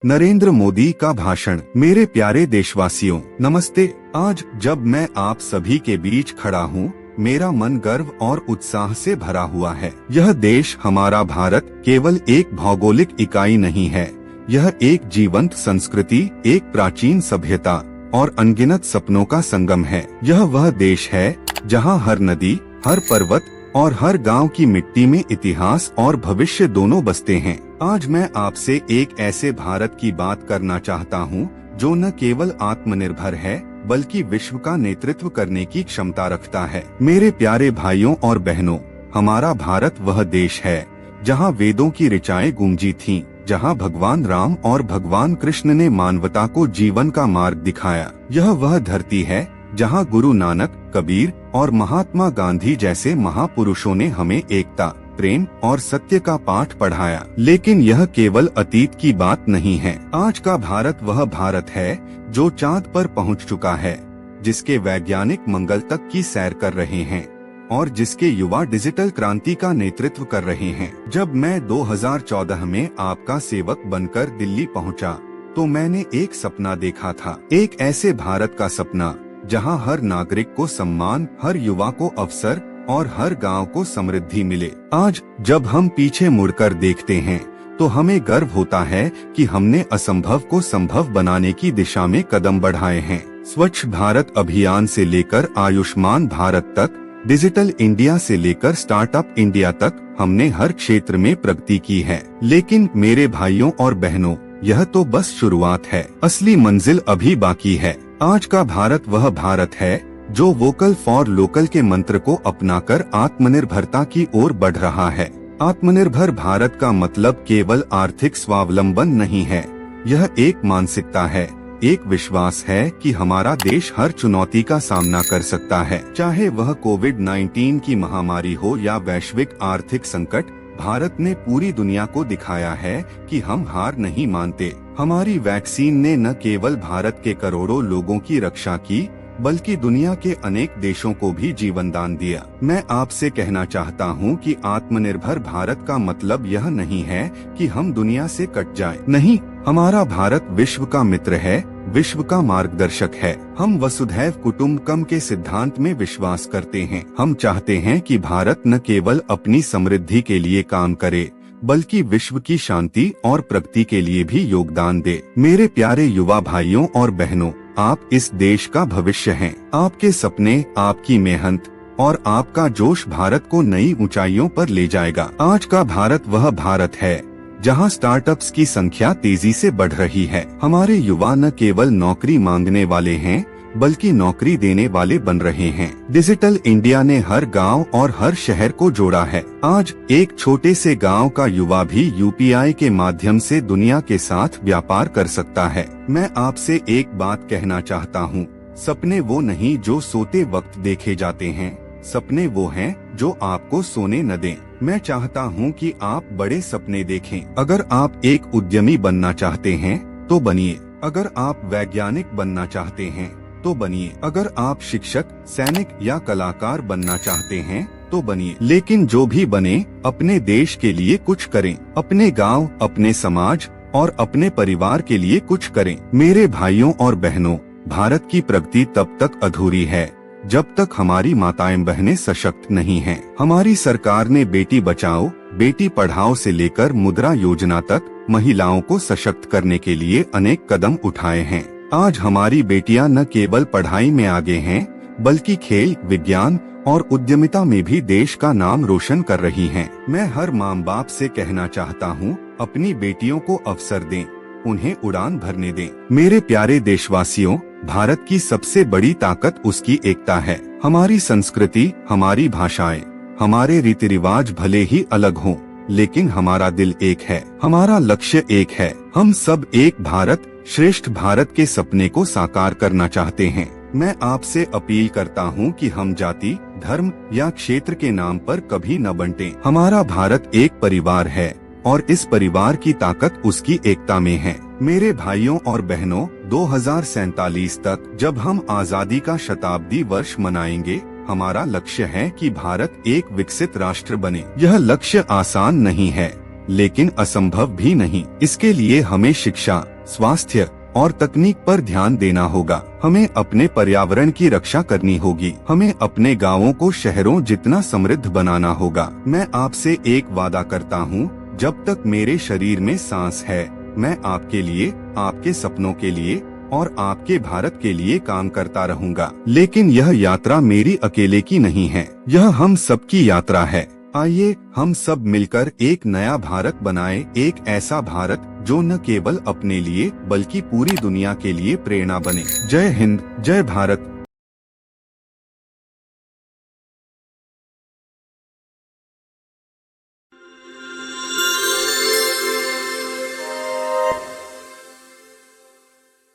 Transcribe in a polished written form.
नरेंद्र मोदी का भाषण। मेरे प्यारे देशवासियों, नमस्ते। आज जब मैं आप सभी के बीच खड़ा हूँ, मेरा मन गर्व और उत्साह से भरा हुआ है। यह देश हमारा भारत केवल एक भौगोलिक इकाई नहीं है, यह एक जीवंत संस्कृति, एक प्राचीन सभ्यता और अनगिनत सपनों का संगम है। यह वह देश है जहाँ हर नदी, हर पर्वत और हर गांव की मिट्टी में इतिहास और भविष्य दोनों बसते हैं। आज मैं आपसे एक ऐसे भारत की बात करना चाहता हूँ जो न केवल आत्मनिर्भर है बल्कि विश्व का नेतृत्व करने की क्षमता रखता है। मेरे प्यारे भाइयों और बहनों, हमारा भारत वह देश है जहाँ वेदों की ऋचाएं गूंजी थीं, जहाँ भगवान राम और भगवान कृष्ण ने मानवता को जीवन का मार्ग दिखाया। यह वह धरती है जहाँ गुरु नानक, कबीर और महात्मा गांधी जैसे महापुरुषों ने हमें एकता, प्रेम और सत्य का पाठ पढ़ाया। लेकिन यह केवल अतीत की बात नहीं है। आज का भारत वह भारत है जो चांद पर पहुंच चुका है, जिसके वैज्ञानिक मंगल तक की सैर कर रहे हैं और जिसके युवा डिजिटल क्रांति का नेतृत्व कर रहे हैं। जब मैं 2014 में आपका सेवक बनकर दिल्ली पहुंचा, तो मैंने एक सपना देखा था, एक ऐसे भारत का सपना जहां हर नागरिक को सम्मान, हर युवा को अवसर और हर गांव को समृद्धि मिले। आज जब हम पीछे मुड़कर देखते हैं तो हमें गर्व होता है कि हमने असंभव को संभव बनाने की दिशा में कदम बढ़ाए हैं। स्वच्छ भारत अभियान से लेकर आयुष्मान भारत तक, डिजिटल इंडिया से लेकर स्टार्टअप इंडिया तक हमने हर क्षेत्र में प्रगति की है। लेकिन मेरे भाइयों और बहनों, यह तो बस शुरुआत है, असली मंजिल अभी बाकी है। आज का भारत वह भारत है जो वोकल फॉर लोकल के मंत्र को अपनाकर आत्मनिर्भरता की ओर बढ़ रहा है। आत्मनिर्भर भारत का मतलब केवल आर्थिक स्वावलंबन नहीं है, यह एक मानसिकता है, एक विश्वास है कि हमारा देश हर चुनौती का सामना कर सकता है। चाहे वह कोविड-19 की महामारी हो या वैश्विक आर्थिक संकट, भारत ने पूरी दुनिया को दिखाया है कि हम हार नहीं मानते। हमारी वैक्सीन ने न केवल भारत के करोड़ों लोगों की रक्षा की, बल्कि दुनिया के अनेक देशों को भी जीवन दान दिया। मैं आपसे कहना चाहता हूं कि आत्मनिर्भर भारत का मतलब यह नहीं है कि हम दुनिया से कट जाएं। नहीं, हमारा भारत विश्व का मित्र है, विश्व का मार्गदर्शक है। हम वसुधैव कुटुम्बकम के सिद्धांत में विश्वास करते हैं। हम चाहते हैं कि भारत न केवल अपनी समृद्धि के लिए काम करे, बल्कि विश्व की शांति और प्रगति के लिए भी योगदान दे। मेरे प्यारे युवा भाइयों और बहनों, आप इस देश का भविष्य हैं। आपके सपने, आपकी मेहनत और आपका जोश भारत को नई ऊंचाइयों पर ले जाएगा। आज का भारत वह भारत है जहां स्टार्टअप्स की संख्या तेजी से बढ़ रही है। हमारे युवा न केवल नौकरी मांगने वाले हैं, बल्कि नौकरी देने वाले बन रहे हैं। डिजिटल इंडिया ने हर गांव और हर शहर को जोड़ा है। आज एक छोटे से गांव का युवा भी यूपीआई के माध्यम से दुनिया के साथ व्यापार कर सकता है। मैं आपसे एक बात कहना चाहता हूँ, सपने वो नहीं जो सोते वक्त देखे जाते हैं, सपने वो हैं जो आपको सोने न दें। मैं चाहता हूँ कि आप बड़े सपने देखें। अगर आप एक उद्यमी बनना चाहते हैं तो बनिए। अगर आप वैज्ञानिक बनना चाहते हैं तो बनिए। अगर आप शिक्षक, सैनिक या कलाकार बनना चाहते हैं तो बनिए। लेकिन जो भी बने, अपने देश के लिए कुछ करें, अपने गांव, अपने समाज और अपने परिवार के लिए कुछ करें। मेरे भाइयों और बहनों, भारत की प्रगति तब तक अधूरी है जब तक हमारी माताएं बहनें सशक्त नहीं हैं। हमारी सरकार ने बेटी बचाओ, बेटी पढ़ाओ से लेकर मुद्रा योजना तक महिलाओं को सशक्त करने के लिए अनेक कदम उठाए हैं। आज हमारी बेटियां न केवल पढ़ाई में आगे हैं, बल्कि खेल, विज्ञान और उद्यमिता में भी देश का नाम रोशन कर रही हैं। मैं हर माँ बाप से कहना चाहता हूँ, अपनी बेटियों को अवसर दें, उन्हें उड़ान भरने दें। मेरे प्यारे देशवासियों, भारत की सबसे बड़ी ताकत उसकी एकता है। हमारी संस्कृति, हमारी भाषाएं, हमारे रीति रिवाज भले ही अलग हों, लेकिन हमारा दिल एक है, हमारा लक्ष्य एक है। हम सब एक भारत, श्रेष्ठ भारत के सपने को साकार करना चाहते हैं। मैं आपसे अपील करता हूं कि हम जाति, धर्म या क्षेत्र के नाम पर कभी न बंटें। हमारा भारत एक परिवार है और इस परिवार की ताकत उसकी एकता में है। मेरे भाइयों और बहनों, 2047 तक जब हम आजादी का शताब्दी वर्ष मनाएंगे, हमारा लक्ष्य है कि भारत एक विकसित राष्ट्र बने। यह लक्ष्य आसान नहीं है, लेकिन असंभव भी नहीं। इसके लिए हमें शिक्षा, स्वास्थ्य और तकनीक पर ध्यान देना होगा। हमें अपने पर्यावरण की रक्षा करनी होगी। हमें अपने गांवों को शहरों जितना समृद्ध बनाना होगा। मैं आपसे एक वादा करता हूँ, जब तक मेरे शरीर में सांस है, मैं आपके लिए, आपके सपनों के लिए और आपके भारत के लिए काम करता रहूंगा। लेकिन यह यात्रा मेरी अकेले की नहीं है, यह हम सबकी यात्रा है। आइए हम सब मिलकर एक नया भारत बनाएं, एक ऐसा भारत जो न केवल अपने लिए बल्कि पूरी दुनिया के लिए प्रेरणा बने। जय हिंद, जय भारत।